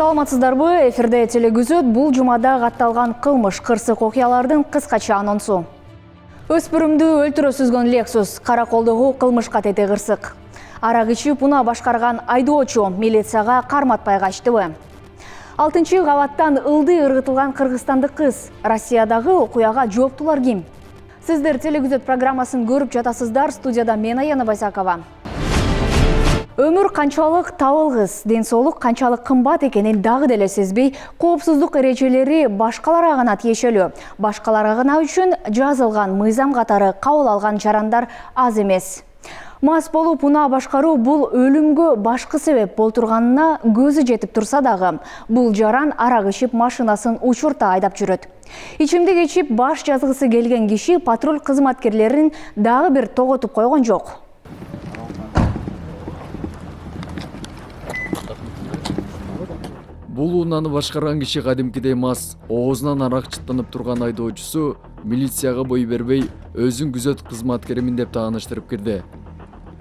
Саламатсыздарбы, эфирде телегүзөт бул жумада катталган кылмыш кырсык окуялардын кыскача анонсу. Өспүрүмдү өлтүрө сүзгөн Lexus караколдогу кылмышка тете кырсык. Арак ичип унаа башкарган айдоочу милицияга карматпай качтыбы. 6-кабаттан ылдый ыргытылган кыргызстандык кыз. Россиядагы окуяга жооптулар ким? Сиздер телегүзөт программасын көрүп жатасыздар. Студияда мен Аяна Байсакова. Өмүр канчалык табылгыс, ден соолук канчалык кымбат экенин дагы деле сезбей, коопсуздук эрежелери башкаларга гана тиешелүү. Башкаларга гана үчүн жазылган мыйзам катары кабыл алган жарандар аз эмес. Мас болуп унаа башкаруу бул өлүмгө башкы себеп болтурганына көзү жетип турса дагы, бул жаран арак ичип машинасын учурта айдап жүрөт. Ичимдик ичип баш жазгысы келген киши патруль кызматкерлерин дагы бир тоготуп койгон жок. Бул унааны башкарган киши кадимкидей мас, оозунан арак чыттанып турган айдоочусу милицияга бой бербей, өзүн күзөт кызматкеримин деп тааныштырып кирди.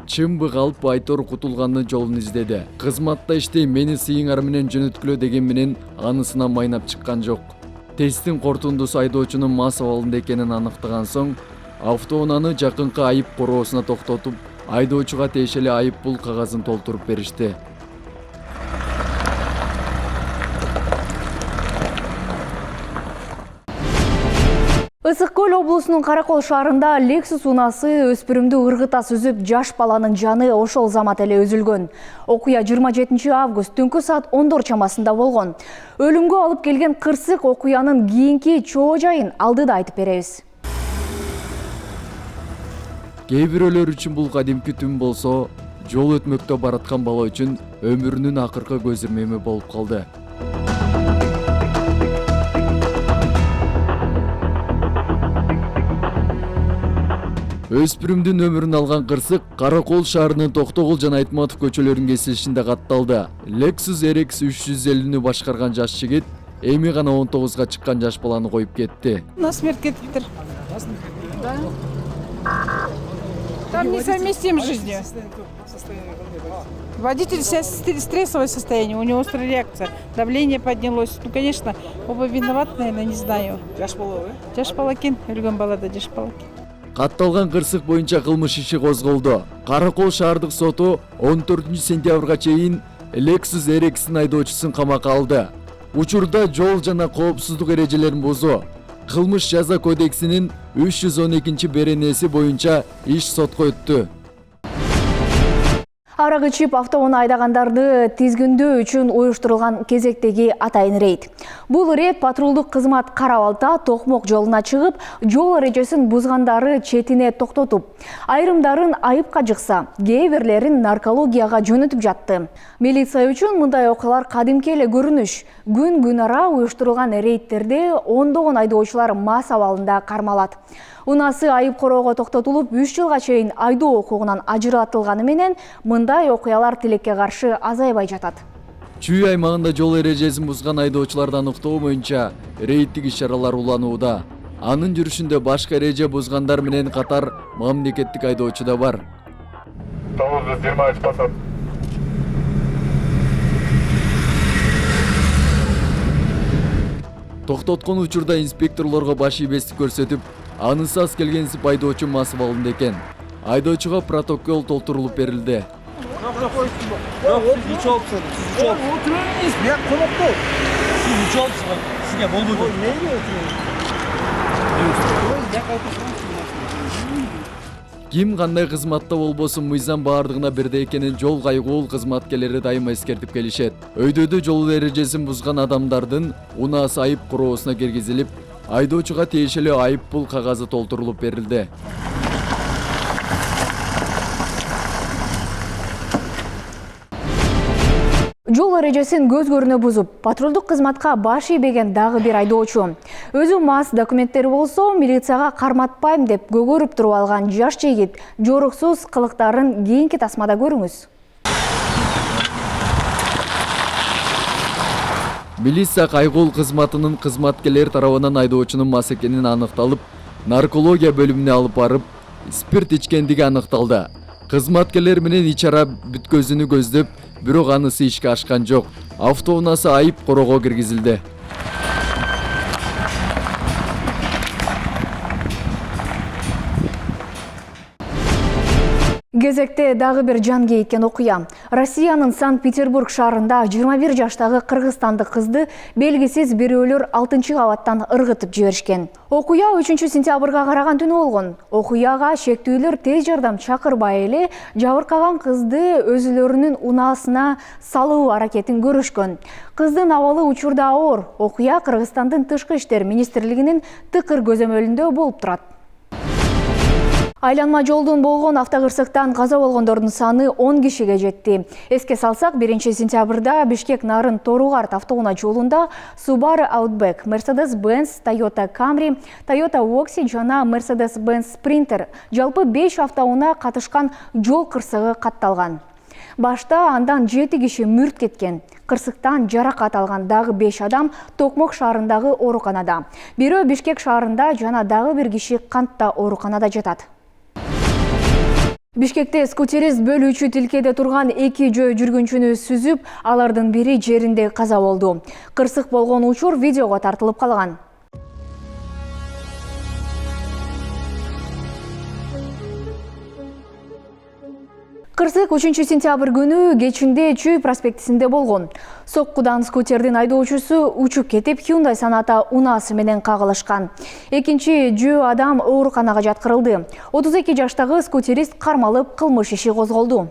Чымбы калып айтор кутулганын жолун издеди. Кызматта иштей, мени сыйыңар менен жөнөткүлө деген менен анысынан майнап чыккан жок. Тесттин кортундусу айдоочунун мас абалында экенин аныктаган соң, автоунааны жакынкы айып короосуна токтотуп, айдоочуга тиешелүү айып пул кагазын толтуруп беришти. Ысык-Көл облусунун Каракол шаарында Lexus унаасы өспүрүмдү ыргыта сүзүп, жаш баланын жаны ошол замат эле үзүлгөн. Окуя 27-август түнкү саат 10 чамасында болгон. Өлүмгө алып келген кырсык окуянын кийинки чоо жайын алдыда айтып беребиз. Кээ бирөөлөр үчүн бул кадимки түн болсо, жол өтмөктө бараткан бала үчүн өмүрүнүн акыркы көз ирмеми болуп калды. Өспүрүмдүн өмүрүн алган кырсык Каракол шаарынын Токтогул жана Айтматов көчөлөрүнүн кесилишинде катталды. Lexus RX 350-нү башкарган жаш жигит эми гана 19га чыккан жаш баланы коюп кетти. На смерть кетиптир. Да. Там несовместим с жизнью. Водитель сейчас стрессовое состояние, у него острая реакция, давление поднялось. Ну, конечно, оба виноваты, наверное, не знаю. Жаш бала, жаш балакин, өлгөн балада жаш балакин. Катталган кырсык боюнча кылмыш иши козголду. Каракол шаардык соту 14-сентябрга чейин Lexus RX-ин айдоочусун камакка алды. Учурда жол жана коопсуздук эрежелерин бузуу, кылмыш жаза кодексинин 312-беренеси боюнча иш сотко өттү. Арак ичип автоунаа айдагандарды тизгиндөө үчүн уюштурулган кезектеги атайын рейд. Бул рейд патрулдук кызмат Карабалта Токмок жолуна чыгып, жол эрежесин бузгандары четине токтотуп, айрымдарын айыпка жыкса, кээ бирлерин наркологияга жөнөтүп жатты. Милиция үчүн мындай окуялар кадимки эле көрүнүш. Күн ара уюштурулган рейдтерде ондогон айдоочулар мас абалында кармалат. Унаасы айып короого токтотулуп, 3 жылга чейин айдоо укугунан ажыратылганы менен мындай окуялар тилекке каршы азайбай жатат. Чүй аймагында жол эрежесин бузган айдоочуларды аныктоо боюнча рейдтик иш-чаралар уланууда. Анын жүрүшүндө башка эреже бузгандар менен катар мамлекеттик айдоочу да бар. 923 пассат. Токтоткон учурда инспекторлорго баш ийбестик көрсөтүп, анысы аз келгенсип айдоочу мас абалында экен. Айдоочуга протокол толтурулуп берилди. Ким кандай кызматта болбосун мыйзам баардыгына бирдей экенин жол кайгуул кызматкерлери дайыма эскертип келишет. Өйдөдө жол эрежесин бузган адамдардын унаасы айып короосуна киргизилип, айдоочуга тиешелүү айып пул кагазы толтурулуп берилди. Жол эрежесин көз көрүнө бузуп, патрулдук кызматка баш ийбеген дагы бир айдоочу. Өзү мас, документтери болсо, милицияга карматпайм деп көгөрүп туруп алган жаш жигит жоруксуз кылыктарын кийинки тасмада көрүңүз. Милиция кайгуул кызматынын кызматкерлери тарабынан айдоочунун мас экенин аныкталып, наркология бөлүмүнө алып барып, спирт ичкендиги аныкталды. Кызматкерлер менен ич-ара бүткөзүүнү көздөп, бирок анысы ишке ашкан жок. Автоунаасы айып короого киргизилди. Кезекте дагы бир жан кейиткен окуя. Россиянын Санкт-Петербург шаарында 21 жаштагы кыргызстандык кызды белгисиз бирөөлөр 6-кабаттан ыргытып жиберишкен. Окуя 3-сентябрга караган түнү болгон. Окуяга шектүүлөр тез жардам чакырбай эле жабыркаган кызды өзүлөрүнүн унаасына салуу аракетин көрүшкөн. Кыздын абалы учурда оор. Окуя Кыргызстандын Тышкы иштер министрлигинин тыкыр көзөмөлүндө болуп турат. Айланма жолдун болгон автокырсыктан каза болгондордун саны 10 кишиге жетти. Эске салсак, 1-сентябрда Бишкек Нарын Торугарт автоунаа жолунда Subaru Outback, Mercedes-Benz, Toyota Camry, Toyota Oxy жана Mercedes-Benz Sprinter жалпы 5 автоунаа катышкан жол кырсыгы катталган. Башта андан 7 киши мүрт кеткен. Кырсыктан жаракат алган дагы 5 адам Токмок шаарындагы ооруканада. Бирөө Бишкек шаарында жана дагы бир киши Кантта ооруканада жатат. Бишкекте скутерист бөлүүчү тилкеде турган 2 жөө жүргүнчүнү сүзүп, алардын бири жеринде каза болду. Кырсык болгон учур видеого тартылып калган. Кырсык 3-сентябрь күнү кечинде Чүй проспектисинде болгон. Соккудан скутердин айдоочусу учуп кетип, Hyundai Sonata унаасы менен кагылышкан. Экинчи жөө адам ооруканага жаткырылды. 32 жаштагы скутерист кармалып, кылмыш иши козголду.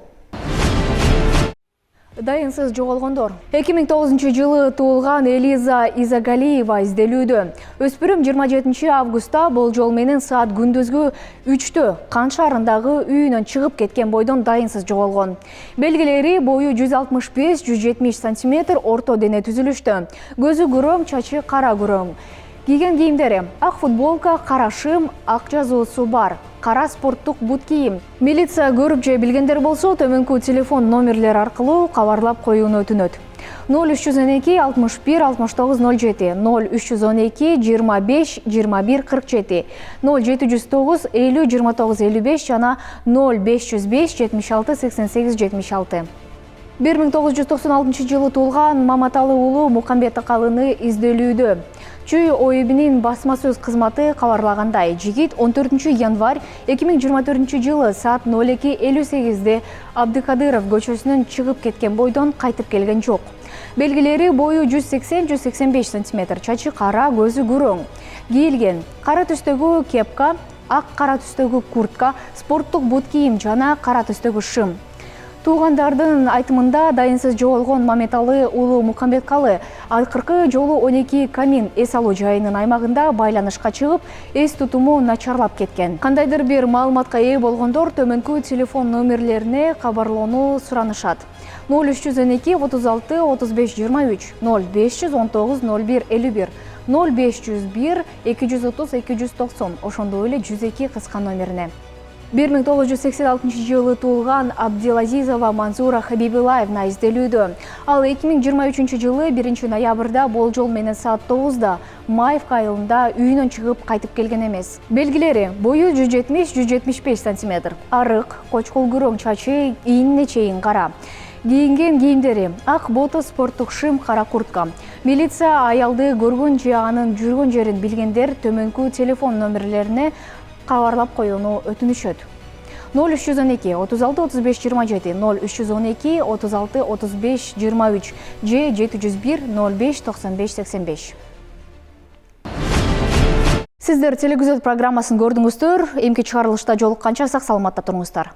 Дайынсыз жоголгондор. 2009 жылы туулган Элиза Изагалиева изделүүдө. Өспүрүм 27 августта болжол менен саат күндүзгү 3-тө Кан шаарындагы үйүнөн чыгып кеткен бойдон дайынсыз жоголгон. Белгилери бою 165-170 см, орто дене түзүлүштө. Көзү күрөң, чачы кара күрөң. Кийген кийимдери: ак футболка, кара шым, ак жазуусу бар, кара спорттук бут кийим. Милиция көрүп же билгендер болсо, төмөнкү телефон номерлер аркылуу кабарлап коюуну өтүнөт. 0312 61 6907, 0312 25 21 47, 0709 50 29 55 жана 0505 76 88 76. 1996 жылы туулган Маматалы уулу Мукамбет Акалыны изделүүдө. Чүй ОИБ'нин басма сөз кызматы кабарлагандай, жигит 14 январь 2024 жылы саат 02:58-де Абдыкадыров көчөсүнөн чыгып кеткен бойдон кайтып келген жок. Белгилери бою 180-185 см, чачы кара, көзү күрөң. Кийилген кара түстөгү кепка, ак кара түстөгү куртка, спорттук бут кийим жана кара түстөгү шым. Туугандардын айтымында дайынсыз жоголгон Маматалы уулу Мукамбет Калы акыркы жолу 12 Камин эс алуу жайынын аймагында байланышка чыгып, эс тутуму начарлап кеткен. Кандайдыр бир маалыматка ээ болгондор төмөнкү телефон номерлерине кабарлоону суранышат. 0312 36 35 23, 0519 01 51, 0501 230 290, ошондой эле 102 кыска номерине. 1986 жылы туулган Абдилазизова Манзура Хабибулаевна изделүүдө. Ал 2023 жылы 1 ноябрда болжол менен саат 9-да Маевка айылында үйүнөн чыгып кайтып келген эмес. Белгилери: бою 170-175 см, арык, кочкол күрөң, чачы ийинине чейин кара. Кийинген кийимдери: ак бото, спорттук шым, кара куртка. Милиция аялды көргөн же анын жүргөн жерин билгендер төмөнкү телефон номерлерине кабарлап коюуну өтүнүшөт. 0312 36 35 27, 0312 36 35 23 же 701 05 95 85. Сиздер телевизор программасын көрдүңүздөр. Эмки чыгарылышта жолукканча сак саламатта туруңуздар.